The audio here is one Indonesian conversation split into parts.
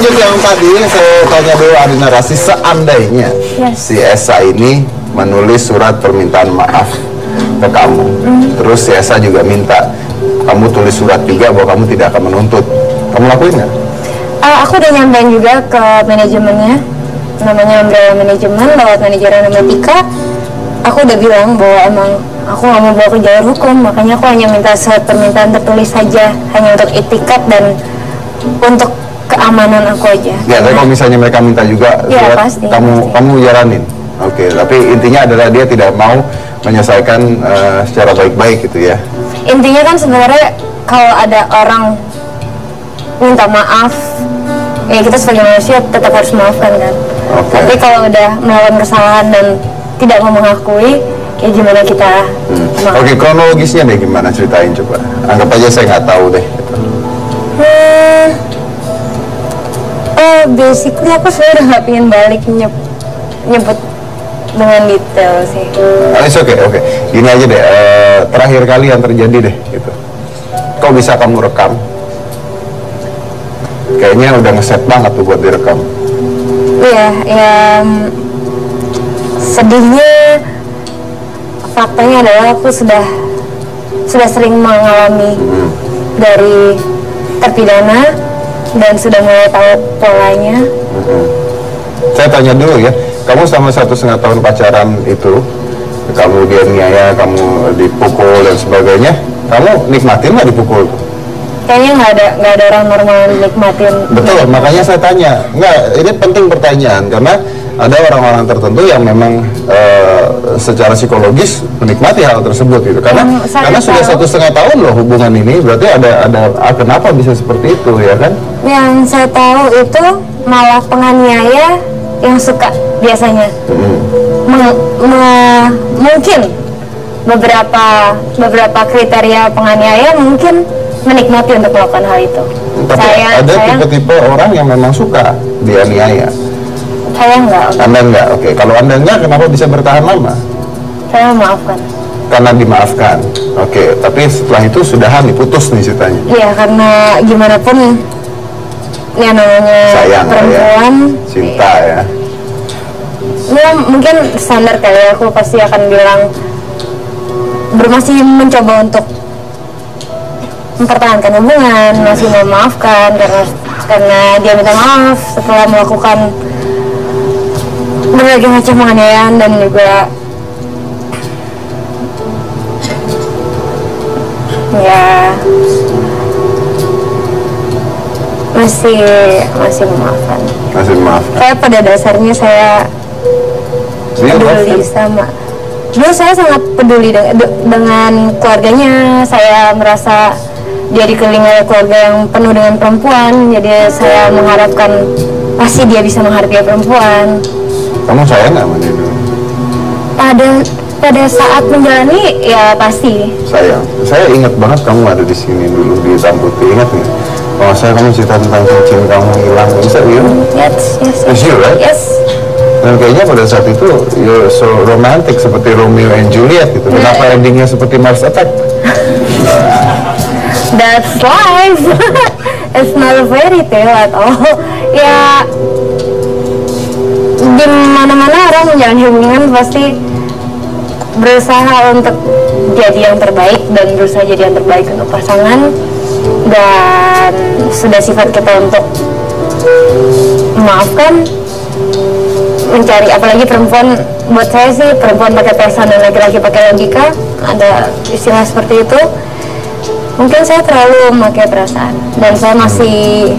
lanjut yang tadi saya tanya dulu ada narasi seandainya si Esa ini menulis surat permintaan maaf ke kamu, terus si Esa juga minta kamu tulis surat juga bahwa kamu tidak akan menuntut, kamu lakuin nggak? Aku udah nyampein juga ke manajemennya, namanya Umbrella Manajemen, lewat manajer namanya Tika. Aku udah bilang bahwa emang aku nggak mau bawa ke jalur hukum, makanya aku hanya minta surat permintaan tertulis saja, hanya untuk itikat dan untuk keamanan aku aja. Ya, tapi kalau misalnya mereka minta juga surat, pasti, kamu jalanin. Oke, tapi intinya adalah dia tidak mau menyelesaikan secara baik-baik gitu ya. Intinya kan sebenarnya kalau ada orang minta maaf, ya kita sebagai manusia tetap harus memaafkan kan. Tapi kalau udah melakukan kesalahan dan tidak mau mengakui, ya gimana kita Oke, kronologisnya deh gimana, ceritain coba. Anggap aja saya nggak tahu deh gitu. Basically aku sebenarnya udah nggak pengen balik nyebut dengan detail sih. Oke. Gini aja deh, terakhir kali yang terjadi deh gitu. Kok bisa kamu rekam? Kayaknya udah ngeset banget tuh buat direkam. Iya, sedihnya faktanya adalah aku sudah sering mengalami dari terpidana dan sudah mulai tahu polanya. Saya tanya dulu ya, kamu selama 1,5 tahun pacaran itu, kamu dianiaya, kamu dipukul dan sebagainya, kamu nikmatin nggak dipukul? Kayaknya nggak ada orang normal yang nikmatin. Betul, makanya saya tanya. Nggak, ini penting pertanyaan karena ada orang-orang tertentu yang memang secara psikologis menikmati hal tersebut gitu. Karena sudah 1,5 tahun loh hubungan ini, berarti ada kenapa bisa seperti itu ya kan? Yang saya tahu itu malah penganiaya yang suka biasanya. Mungkin beberapa kriteria penganiaya mungkin menikmati untuk melakukan hal itu. Tapi ada tipe-tipe orang yang memang suka dianiaya. Saya enggak. Anda enggak, oke. Kalau Anda enggak, kenapa bisa bertahan lama? Saya memaafkan. Karena dimaafkan, oke. Tapi setelah itu sudahan, diputus nih ceritanya. Iya, karena gimana pun ya namanya sayang, perempuan ya. Cinta ya. Ya mungkin standar kayak aku pasti akan bilang masih mencoba untuk mempertahankan hubungan, masih memaafkan karena dia minta maaf setelah melakukan berbagai macam penganiayaan dan juga ya masih memaafkan. Masih memaafkan. Saya pada dasarnya saya peduli sama. Dulu saya sangat peduli dengan keluarganya. Saya merasa dia dikelilingi oleh keluarga yang penuh dengan perempuan. Jadi saya mengharapkan pasti dia bisa menghargai perempuan. Kamu sayang nggak sama dia dulu? Pada saat menjalani ya pasti. Sayang. Saya ingat banget kamu ada di sini dulu di Hitam Putih, ingat nggak? Oh, saya kamu cerita tentang cincin kamu hilang. Bisa you? Yes. It's you, right? Yes. Dan kayaknya pada saat itu you're so romantic seperti Romeo and Juliet gitu. Kenapa endingnya seperti Mars Attack? That's life. It's not a fairy tale at all. Ya di mana-mana orang menjalani hubungan pasti berusaha untuk jadi yang terbaik dan berusaha jadi yang terbaik untuk pasangan, dan sudah sifat kita untuk memaafkan, mencari, apalagi perempuan, buat saya sih perempuan pakai perasaan dan laki-laki pakai logika, ada istilah seperti itu. Mungkin saya terlalu memakai perasaan dan saya masih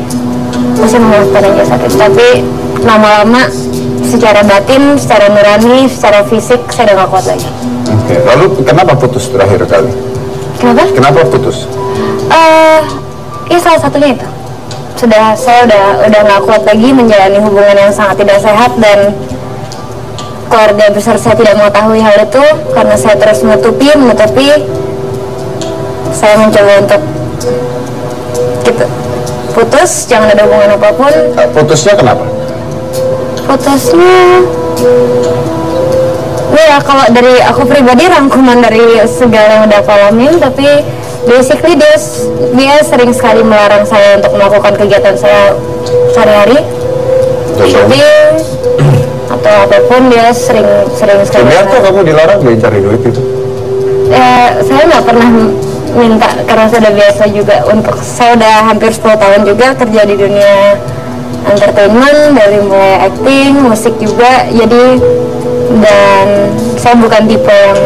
memaafkan aja sakit, tapi lama-lama secara batin, secara nurani, secara fisik saya udah gak kuat lagi. Oke, lalu kenapa putus terakhir kali? Kenapa putus? Ya salah satunya itu. Saya udah gak kuat lagi menjalani hubungan yang sangat tidak sehat, dan keluarga besar saya tidak mengetahui hal itu karena saya terus menutupi. Saya mencoba untuk gitu, putus, jangan ada hubungan apapun. Putusnya kenapa? Putusnya ya kalau dari aku pribadi rangkuman dari segala yang udah aku alamin, tapi basically dia sering sekali melarang saya untuk melakukan kegiatan saya sehari-hari, shopping atau apapun. Dia sering sekali. Ternyata kamu dilarang dia cari duit itu? Saya nggak pernah minta karena saya udah biasa juga. Saya udah hampir 10 tahun juga kerja di dunia entertainment, dari mulai acting, musik juga. Jadi dan saya bukan tipe yang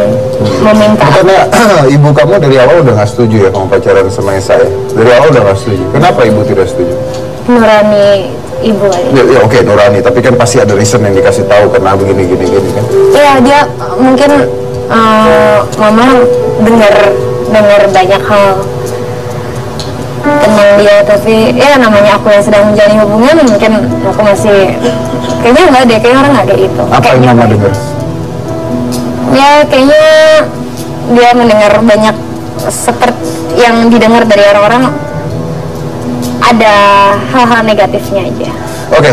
meminta. Karena ibu kamu dari awal udah nggak setuju ya kamu pacaran sama saya. Dari awal udah nggak setuju. Kenapa ibu tidak setuju? Nurani ibu aja. Ya, oke, nurani. Tapi kan pasti ada reason yang dikasih tahu karena begini kan? Iya, dia mungkin mama dengar banyak hal tentang dia, tapi ya namanya aku yang sedang menjalani hubungan, mungkin aku masih kayaknya enggak deh, kayaknya orang nggak kayak gitu. Apa yang mama dengar? Ya kayaknya dia mendengar banyak seperti yang didengar dari orang-orang, ada hal-hal negatifnya aja. Oke,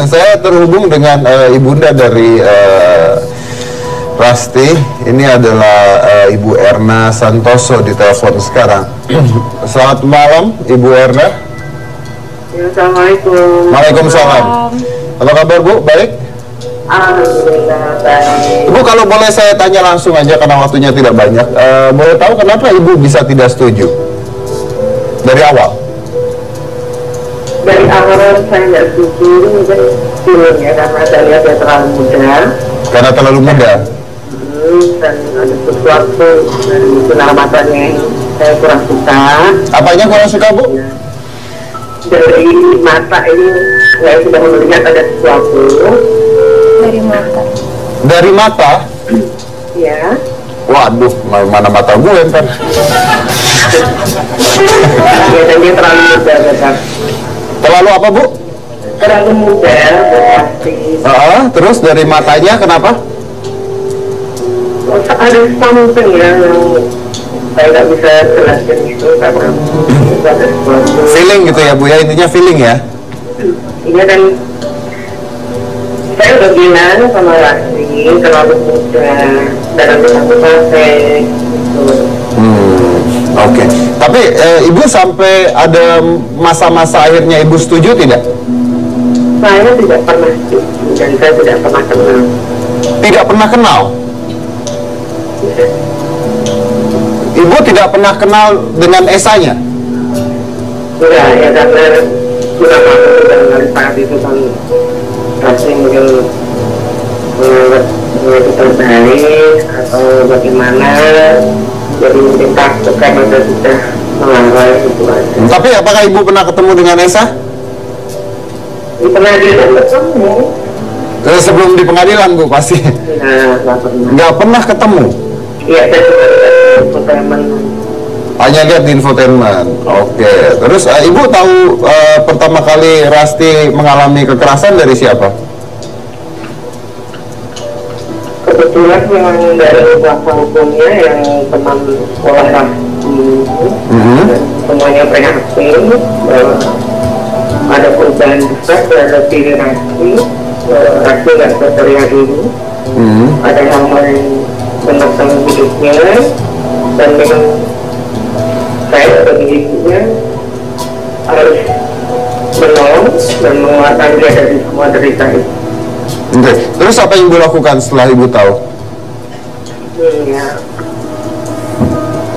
saya terhubung dengan ibunda dari Rasti. Ini adalah Ibu Erna Santoso di telepon sekarang. Selamat malam, Ibu Erna. Ya, Assalamualaikum. Waalaikumsalam. Apa kabar, Bu? Baik? Alhamdulillah, baik. Ibu, kalau boleh saya tanya langsung aja karena waktunya tidak banyak. Boleh tahu kenapa Ibu bisa tidak setuju dari awal? Dari awal saya nggak setuju, mungkin feelingnya karena saya lihat dia terlalu muda. Karena terlalu muda? Dan ada sesuatu dari penamatannya yang saya kurang suka. Apanya kurang suka, Bu? Dari mata ini saya sudah melihat ada sesuatu. Dari mata. Dari mata? Ya. Waduh, mana mata gue ntar? Ya, dan dia terlalu muda, benar. Terlalu apa, Bu? Terlalu muda, pasti. Terus dari matanya kenapa? Ada something ya yang saya nggak bisa jelaskan itu karena ada sesuatu. Feeling gitu ya, Bu ya, intinya feeling ya? Iya, dan saya udah bilang sama Rasti terlalu muda dalam bersangkutan gitu. Oke. Tapi Ibu sampai ada masa-masa akhirnya Ibu setuju tidak? Saya tidak pernah setuju dan saya tidak pernah kenal. Tidak pernah kenal? Ya. Ibu tidak pernah kenal dengan Esanya? Enggak, ya karena sudah masuk dari saat itu kan Rasti mungkin itu terbaik atau bagaimana, jadi mungkin takut karena saya sudah melarang itu aja. Tapi apakah Ibu pernah ketemu dengan Esa? Di pengadilan ketemu. Sebelum di pengadilan, Bu, pasti? Nah, nggak pernah. Nggak pernah ketemu? Iya, saya cuma lihat infotainment. Hanya lihat di infotainment. Oke. Terus Ibu tahu pertama kali Rasti mengalami kekerasan dari siapa? Kebetulan memang dari kuasa hukumnya yang teman sekolah Rasti, dan semuanya prihatin bahwa ada perubahan besar terhadap diri Rasti. Rasti nggak terlihat ini. Ada hal-hal yang tentang hidupnya, dan memang saya sebagai ibunya harus menolong dan mengeluarkan dia dari semua derita itu. Oke. Terus apa yang Ibu lakukan setelah Ibu tahu? Ya,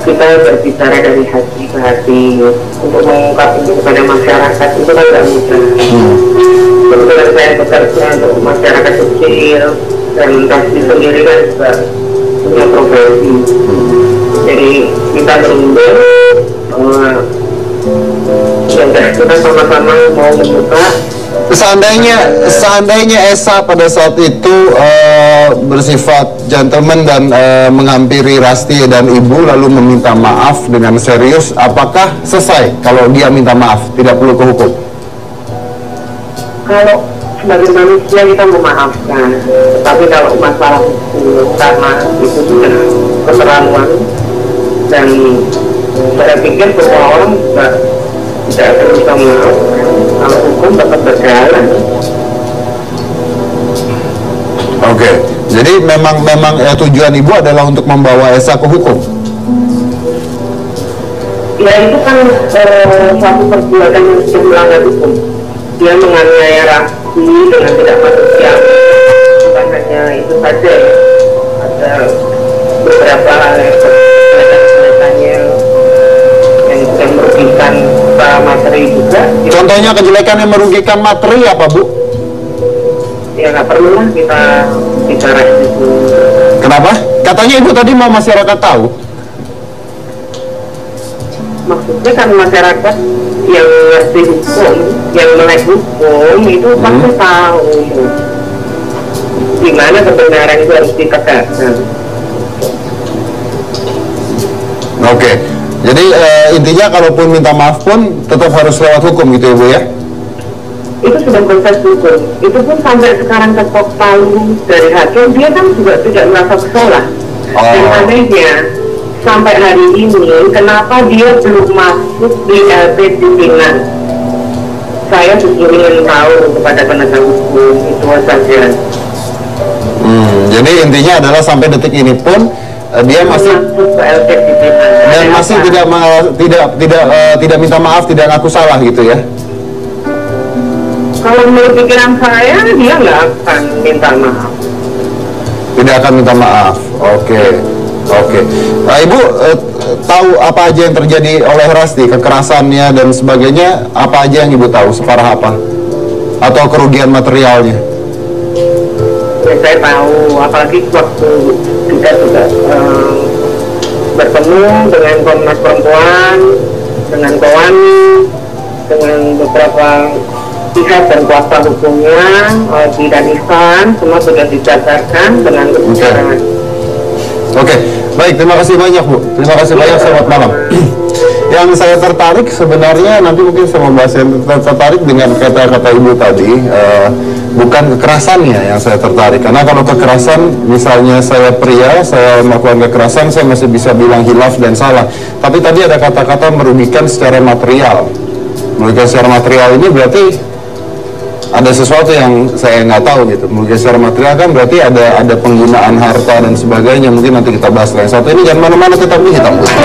kita berbicara dari hati ke hati untuk mengungkap itu kepada masyarakat itu kan tidak mudah. Kebetulan saya bekerja untuk masyarakat kecil dan Rasti sendiri kan juga punya profesi. Jadi kita berunding kita sama-sama mau membuka. Seandainya Esa pada saat itu bersifat gentleman dan menghampiri Rasti dan Ibu lalu meminta maaf dengan serius, apakah selesai kalau dia minta maaf, tidak perlu ke hukum? Kalau sebagai manusia kita memaafkan, tapi kalau masalah hukum karena itu sudah keterlaluan, dan saya pikir semua orang juga tidak akan bisa memaafkan kalau hukum tetap berjalan. Oke, jadi memang tujuan Ibu adalah untuk membawa Esa ke hukum? Ya itu kan suatu perbuatan yang sudah melanggar hukum. Dia menganiaya Rasti dengan tidak manusiawi. Bukan hanya itu saja ya. Ada beberapa hal yang merugikan materi juga. Contohnya kejelekan yang merugikan materi apa, Bu? Ya nggak perlu lah kita bicara itu. Kenapa? Katanya Ibu tadi mau masyarakat tahu. Maksudnya kan masyarakat yang ngerti hukum, yang melek hukum itu pasti tahu di mana kebenaran itu harus ditegakkan. Oke. Jadi intinya kalaupun minta maaf pun tetap harus lewat hukum gitu ya, Bu ya? Itu sudah proses hukum. Itu pun sampai sekarang ketok palu dari hakim, dia kan juga tidak merasa bersalah. Dan anehnya sampai hari ini kenapa dia belum masuk di LP pimpinan? Saya justru ingin tahu kepada penegak hukum, itu saja. Jadi intinya adalah sampai detik ini pun dia masih masuk ke LP pimpinan dan masih tidak minta maaf, tidak ngaku salah gitu ya? Kalau menurut pikiran saya, dia nggak akan minta maaf. Tidak akan minta maaf. Oke. Ibu tahu apa aja yang terjadi oleh Rasti, kekerasannya dan sebagainya, apa aja yang Ibu tahu, separah apa? Atau kerugian materialnya? Ya, saya tahu, apalagi waktu kita juga bertemu dengan Komnas Perempuan, dengan Kowani, dengan beberapa pihak dan kuasa hukumnya, di Danisan, semua sudah dijabarkan dengan kebijakan. Oke, baik, terima kasih banyak Bu. Terima kasih banyak, selamat malam. Yang saya tertarik sebenarnya, nanti mungkin saya membahas yang tertarik dengan kata-kata Ibu tadi, bukan kekerasannya yang saya tertarik. Karena kalau kekerasan, misalnya saya pria, saya melakukan kekerasan, saya masih bisa bilang hilaf dan salah. Tapi tadi ada kata-kata merugikan secara material. Merugikan secara material ini berarti ada sesuatu yang saya nggak tahu gitu. Merugikan secara material kan berarti ada penggunaan harta dan sebagainya. Mungkin nanti kita bahas lain satu. Ini jangan mana-mana, tetap di Hitam Putih.